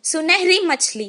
सुनहरी मछली।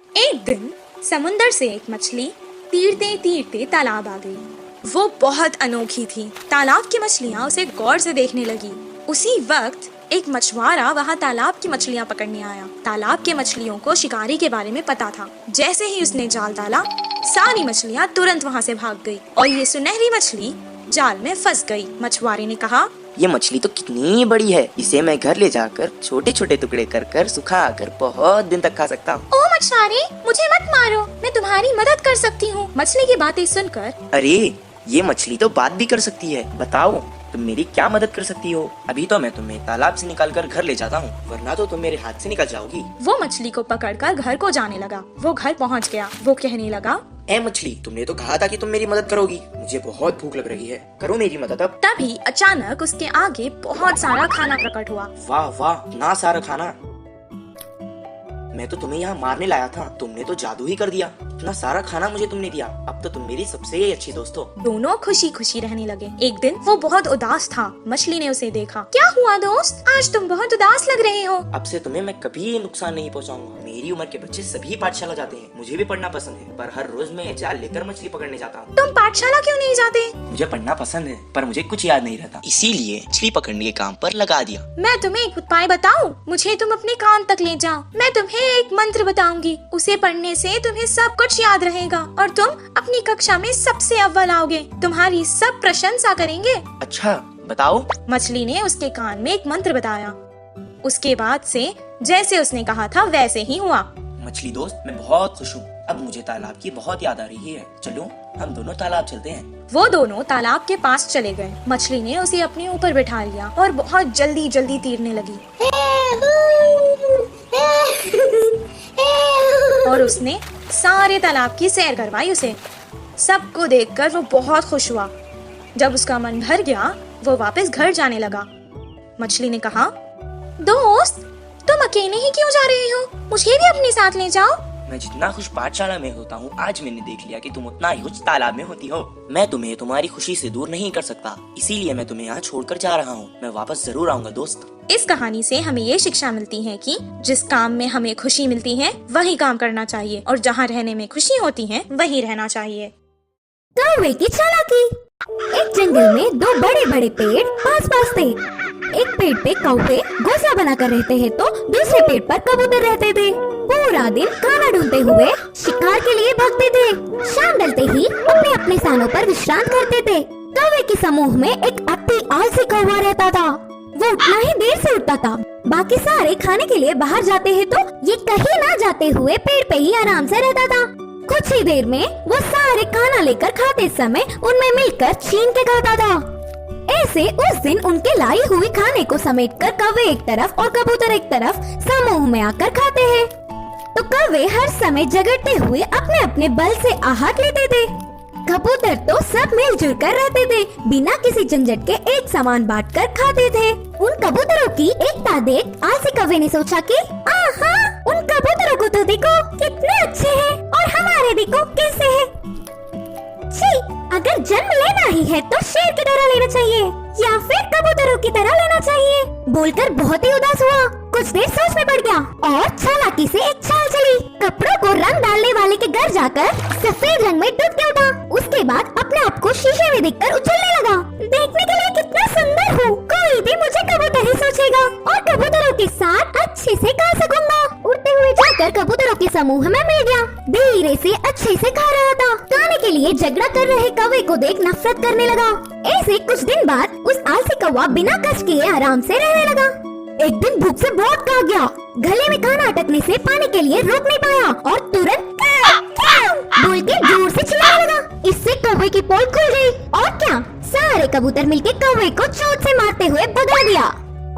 एक दिन समुंदर से एक मछली तीरते तीरते तालाब आ गई। वो बहुत अनोखी थी। तालाब की मछलियाँ उसे गौर से देखने लगी। उसी वक्त एक मछुआरा वहाँ तालाब की मछलियाँ पकड़ने आया। तालाब के मछलियों को शिकारी के बारे में पता था। जैसे ही उसने जाल डाला, सारी मछलियाँ तुरंत वहाँ से भाग गई और ये सुनहरी मछली जाल में फंस गई। मछुआरे ने कहा, ये मछली तो कितनी बड़ी है, इसे मैं घर ले जाकर छोटे छोटे टुकड़े कर कर सुखा कर बहुत दिन तक खा सकता हूँ। ओ मछुआरे, मुझे मत मारो, मैं तुम्हारी मदद कर सकती हूँ। मछली की बातें सुनकर, अरे ये मछली तो बात भी कर सकती है, बताओ तुम मेरी क्या मदद कर सकती हो? अभी तो मैं तुम्हें तालाब से निकाल कर घर ले जाता हूँ, वरना तो तुम मेरे हाथ से निकल जाओगी। वो मछली को पकड़कर घर को जाने लगा। वो घर पहुँच गया। वो कहने लगा, ए मछली, तुमने तो कहा था कि तुम मेरी मदद करोगी। मुझे बहुत भूख लग रही है, करो मेरी मदद अब। तभी अचानक उसके आगे बहुत सारा खाना प्रकट हुआ। वाह वाह, ना सारा खाना। मैं तो तुम्हें यहाँ मारने लाया था, तुमने तो जादू ही कर दिया। इतना सारा खाना मुझे तुमने दिया, अब तो तुम मेरी सबसे अच्छी दोस्त हो। दोनों खुशी खुशी रहने लगे। एक दिन वो बहुत उदास था। मछली ने उसे देखा। क्या हुआ दोस्त, आज तुम बहुत उदास लग रहे हो। अब से तुम्हें मैं कभी नुकसान नहीं पहुँचाऊंगा। मेरी उम्र के बच्चे सभी पाठशाला जाते हैं, मुझे भी पढ़ना पसंद है, पर हर रोज मैं जाल लेकर मछली पकड़ने जाता हूँ। तुम पाठशाला क्यों नहीं जाते? मुझे पढ़ना पसंद है, पर मुझे कुछ याद नहीं रहता, इसीलिए मछली पकड़ने के काम पर लगा दिया। मैं तुम्हें एक उपाय बताऊं? मुझे तुम अपने कान तक ले जाओ। मैं तुम्हें एक मंत्र बताऊंगी, उसे पढ़ने से तुम्हें सब कुछ याद रहेगा और तुम अपनी कक्षा में सबसे अव्वल आओगे। तुम्हारी सब प्रशंसा करेंगे। अच्छा बताओ। मछली ने उसके कान में एक मंत्र बताया। उसके बाद से जैसे उसने कहा था वैसे ही हुआ। मछली दोस्त, मैं बहुत खुश हूँ। अब मुझे तालाब की बहुत याद आ रही है, चलो हम दोनों तालाब चलते हैं। वो दोनों तालाब के पास चले गए। मछली ने उसे अपने ऊपर बिठा लिया और बहुत जल्दी जल्दी तीरने लगी। और उसने सारे तालाब की सैर करवाई उसे। सबको देखकर वो बहुत खुश हुआ। जब उसका मन भर गया, वो वापस घर जाने लगा। मछली ने कहा, दोस्त तुम अकेले ही क्यों जा रहे हो? मुझे भी अपने साथ ले जाओ। मैं जितना खुश पाठशाला में होता हूँ, आज मैंने देख लिया कि तुम उतना ही खुश तालाब में होती हो। मैं तुम्हें तुम्हारी खुशी से दूर नहीं कर सकता, इसीलिए मैं तुम्हें यहाँ छोड़कर जा रहा हूँ। मैं वापस जरूर आऊंगा दोस्त। इस कहानी से हमें ये शिक्षा मिलती है कि जिस काम में हमें खुशी मिलती है वही काम करना चाहिए और जहाँ रहने में खुशी होती है वही रहना चाहिए। कौवे की चालाकी। एक जंगल में दो बड़े बड़े पेड़ पास पास थे। एक पेड़ पे कौवे घोंसला बनाकर रहते हैं तो दूसरे पेड़ पर कबूतर रहते थे। पूरा दिन खाना ढूंढते हुए शिकार के लिए भागते थे। शाम ढलते ही अपने अपने स्थानों पर विश्राम करते थे। कौवे के समूह में एक अति आलसी कौवा रहता था। वो उतना ही देर से उठता था। बाकी सारे खाने के लिए बाहर जाते हैं तो ये कहीं ना जाते हुए पेड़ पे ही आराम से रहता था। कुछ ही देर में वो सारे खाना लेकर खाते समय उनमें मिलकर छीन के खाता था। ऐसे उस दिन उनके लाई हुई खाने को समेटकर कौवे एक तरफ और कबूतर एक तरफ समूह में आकर खाते हैं। तो कौवे हर समय झगड़ते हुए अपने अपने बल से आहार लेते थे। कबूतर तो सब मिलजुल कर रहते थे, बिना किसी झंझट के एक सामान बांटकर खाते थे। उन कबूतरों की एकता देख आलसी कौवे ने सोचा कि आहा, उन कबूतरों को तो देखो कितने अच्छे हैं और हमारे देखो कैसे हैं। छी, अगर जन्म लेना ही है तो शेर की तरह लेना चाहिए या फिर कबूतरों की तरह लेना चाहिए। बोलकर बहुत ही उदास हुआ। कुछ देर सोच में पड़ गया और चालाकी से एक चाल चली। कपड़ों को रंग डालने वाले के घर जाकर सफेद रंग में डूब के उठा। उसके बाद अपने आप को शीशे में देखकर उछलने लगा। देखने के लिए कितना सुंदर हूँ, कोई भी मुझे कबूतर ही सोचेगा और कबूतरों के साथ अच्छे से खा सकूंगा। उड़ते हुए जाकर कबूतरों के समूह में मिल गया। धीरे से अच्छे से खा रहा था। खाने के लिए झगड़ा कर रहे कौवे को देख नफरत करने लगा। ऐसे कुछ दिन बाद उस आलसी कौवा बिना कष्ट किए आराम से रहने लगा। एक दिन भूख से बहुत खा गया। गले में खाना अटकने से पानी के लिए रोक नहीं पाया और तुरंत बोल के जोर से चिल्लाने लगा। इससे कौवे की पोल खुल गई और क्या, सारे कबूतर मिलके कौवे को चोट से मारते हुए भगा दिया।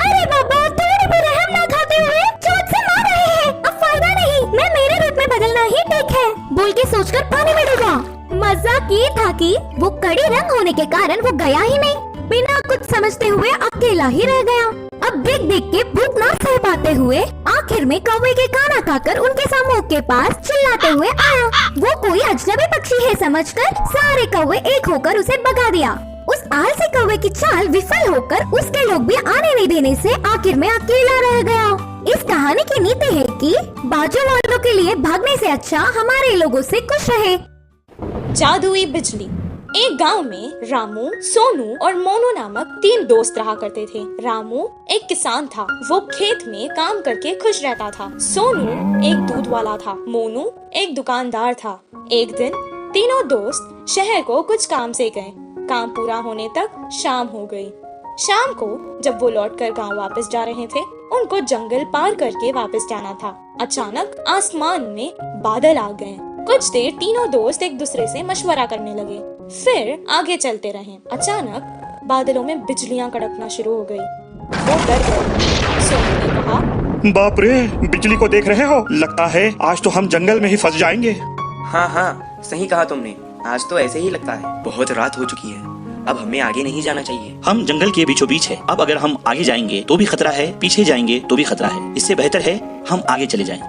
अरे बाबा, थोड़ी भी रहम ना खाते हुए चोट से मार रहे हैं। अब फायदा नहीं, मैं मेरे रूप में बदलना ही ठीक है, बोल के सोचकर पानी में डूबा। मजाक ये था कि वो कड़ी रंग होने के कारण वो गया ही नहीं। बिना कुछ समझते हुए अकेला ही रह गया। अब देख देख के भूख ना सह पाते हुए आखिर में कौवे के खाना खाकर उनके समूह के पास चिल्लाते हुए आया। वो कोई अजनबी पक्षी है समझकर सारे कौवे एक होकर उसे भगा दिया। उस आलसी कौवे की चाल विफल होकर उसके लोग भी आने नहीं देने से आखिर में अकेला रह गया। इस कहानी की नीति है की बाजू वालों के लिए भागने से अच्छा हमारे लोगों से खुश रहे। जादुई बिजली। एक गांव में रामू, सोनू और मोनू नामक 3 दोस्त रहा करते थे। रामू एक किसान था, वो खेत में काम करके खुश रहता था। सोनू एक दूध वाला था, मोनू एक दुकानदार था। एक दिन तीनों दोस्त शहर को कुछ काम से गए। काम पूरा होने तक शाम हो गई। शाम को जब वो लौटकर गांव वापस जा रहे थे, उनको जंगल पार करके वापस जाना था। अचानक आसमान में बादल आ गए। कुछ देर तीनों दोस्त एक दूसरे से मशवरा करने लगे, फिर आगे चलते रहे। अचानक बादलों में बिजलियां कड़कना शुरू हो गई। वो डर गए। सोनू ने कहा, बाप रे, बिजली को देख रहे हो? लगता है आज तो हम जंगल में ही फंस जाएंगे। हाँ, सही कहा तुमने। आज तो ऐसे ही लगता है। बहुत रात हो चुकी है, अब हमें आगे नहीं जाना चाहिए। हम जंगल के बीचों बीच है। अब अगर हम आगे जाएंगे तो भी खतरा है, पीछे जाएंगे तो भी खतरा है। इससे बेहतर है हम आगे चले जाएं।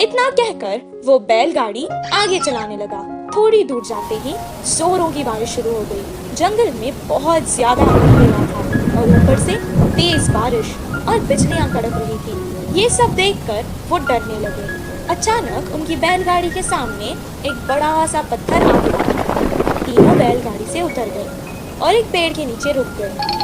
इतना कहकर वो बैलगाड़ी आगे चलाने लगा। थोड़ी दूर जाते ही जोरों की बारिश शुरू हो गई। जंगल में बहुत ज्यादा अंधेरा था और ऊपर से तेज बारिश और बिजलियां कड़क रही थी। ये सब देखकर वो डरने लगे। अचानक उनकी बैलगाड़ी के सामने एक बड़ा सा पत्थर आ गया। तीनों बैलगाड़ी से उतर गए और एक पेड़ के नीचे रुक गए।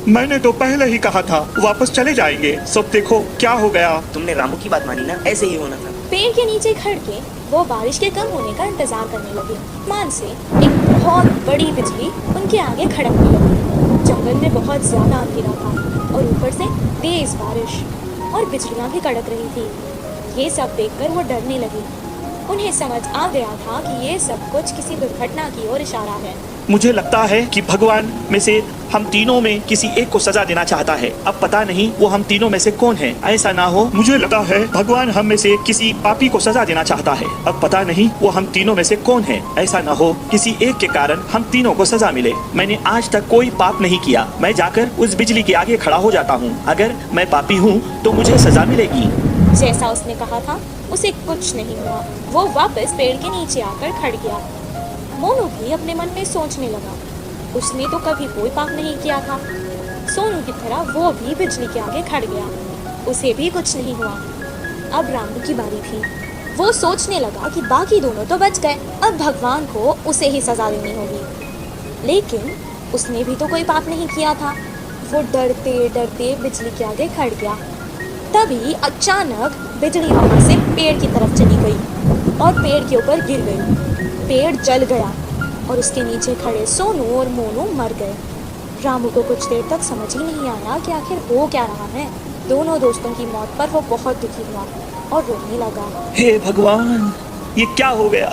मैंने तो पहले ही कहा था वापस चले जाएंगे। सब देखो क्या हो गया। तुमने रामू की बात मानी ना, ऐसे ही होना था। पेड़ के नीचे खड़ के वो बारिश के कम होने का इंतजार करने लगे। मान से एक बहुत बड़ी बिजली उनके आगे खड़कने लगी। जंगल में बहुत ज्यादा अंधेरा था और ऊपर से तेज बारिश और बिजलियां भी कड़क रही थी। ये सब देखकर वो डरने लगे। उन्हें समझ आ गया था कि ये सब कुछ किसी दुर्घटना की ओर इशारा है। मुझे लगता है कि भगवान में से हम तीनों में किसी एक को सजा देना चाहता है। अब पता नहीं वो हम तीनों में से कौन है। ऐसा ना हो, मुझे लगता है भगवान हम में से किसी पापी को सजा देना चाहता है। अब पता नहीं वो हम तीनों में से कौन है। ऐसा ना हो किसी एक के कारण हम तीनों को सजा मिले। मैंने आज तक कोई पाप नहीं किया। मैं जाकर उस बिजली के आगे खड़ा हो जाता हूँ। अगर मैं पापी हूँ तो मुझे सजा मिलेगी। जैसा उसने कहा था उसे कुछ नहीं हुआ। वो वापस पेड़ के नीचे आकर खड़ गया। मोनू भी अपने मन में सोचने लगा, उसने तो कभी कोई पाप नहीं किया था। सोनू की तरह वो भी बिजली के आगे खड़ गया, उसे भी कुछ नहीं हुआ। अब रामू की बारी थी। वो सोचने लगा कि बाकी दोनों तो बच गए, अब भगवान को उसे ही सजा देनी होगी। लेकिन उसने भी तो कोई पाप नहीं किया था। वो डरते डरते बिजली के आगे खड़ गया। तभी अचानक बिजली वहां से पेड़ की तरफ चली गई और पेड़ के ऊपर गिर गई। पेड़ जल गया और उसके नीचे खड़े सोनू और मोनू मर गए। रामू को कुछ देर तक समझ ही नहीं आया कि आखिर हो क्या रहा है। दोनों दोस्तों की मौत पर वो बहुत दुखी हुआ और रोने लगा। हे भगवान, ये क्या हो गया?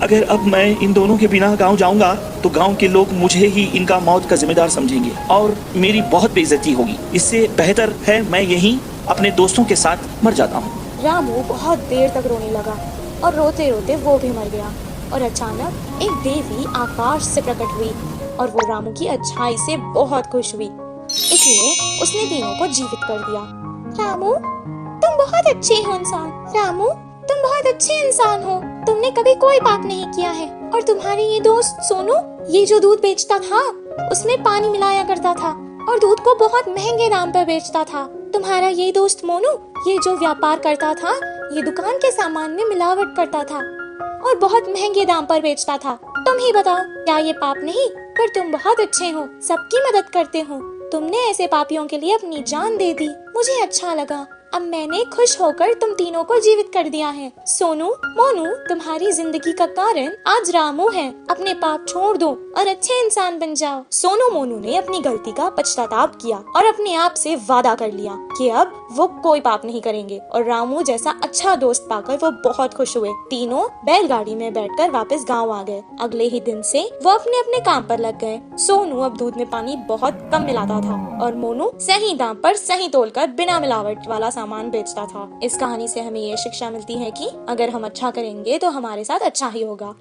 अगर अब मैं इन दोनों के बिना गांव जाऊंगा तो गांव के लोग मुझे ही इनका मौत का जिम्मेदार समझेंगे और मेरी बहुत बेइज्जती होगी। इससे बेहतर है मैं यहीं अपने दोस्तों के साथ मर जाता हूँ। रामू बहुत देर तक रोने लगा और रोते रोते वो भी मर गया। और अचानक एक देवी आकाश से प्रकट हुई और वो रामू की अच्छाई से बहुत खुश हुई, इसलिए उसने तीनों को जीवित कर दिया। रामू, तुम बहुत अच्छे हो इंसान। रामू, तुम बहुत अच्छे इंसान हो। तुमने कभी कोई पाप नहीं किया है। और तुम्हारे ये दोस्त सोनू, ये जो दूध बेचता था उसमें पानी मिलाया करता था और दूध को बहुत महंगे दाम पर बेचता था। तुम्हारा ये दोस्त मोनू, ये जो व्यापार करता था, ये दुकान के सामान में मिलावट करता था और बहुत महंगे दाम पर बेचता था। तुम ही बताओ, क्या ये पाप नहीं? पर तुम बहुत अच्छे हो, सबकी मदद करते हो। तुमने ऐसे पापियों के लिए अपनी जान दे दी। मुझे अच्छा लगा। अब मैंने खुश होकर तुम तीनों को जीवित कर दिया है। सोनू, मोनू, तुम्हारी जिंदगी का कारण आज रामू है। अपने पाप छोड़ दो और अच्छे इंसान बन जाओ। सोनू मोनू ने अपनी गलती का पश्चाताप किया और अपने आप से वादा कर लिया कि अब वो कोई पाप नहीं करेंगे। और रामू जैसा अच्छा दोस्त पाकर वो बहुत खुश हुए। तीनों बैलगाड़ी में बैठकर वापस गाँव आ गए। अगले ही दिन से वो अपने अपने काम पर लग गए। सोनू अब दूध में पानी बहुत कम मिलाता था और मोनू सही दाम पर सही तोलकर बिना मिलावट वाला सामान बेचता था। इस कहानी से हमें ये शिक्षा मिलती है कि अगर हम अच्छा करेंगे तो हमारे साथ अच्छा ही होगा।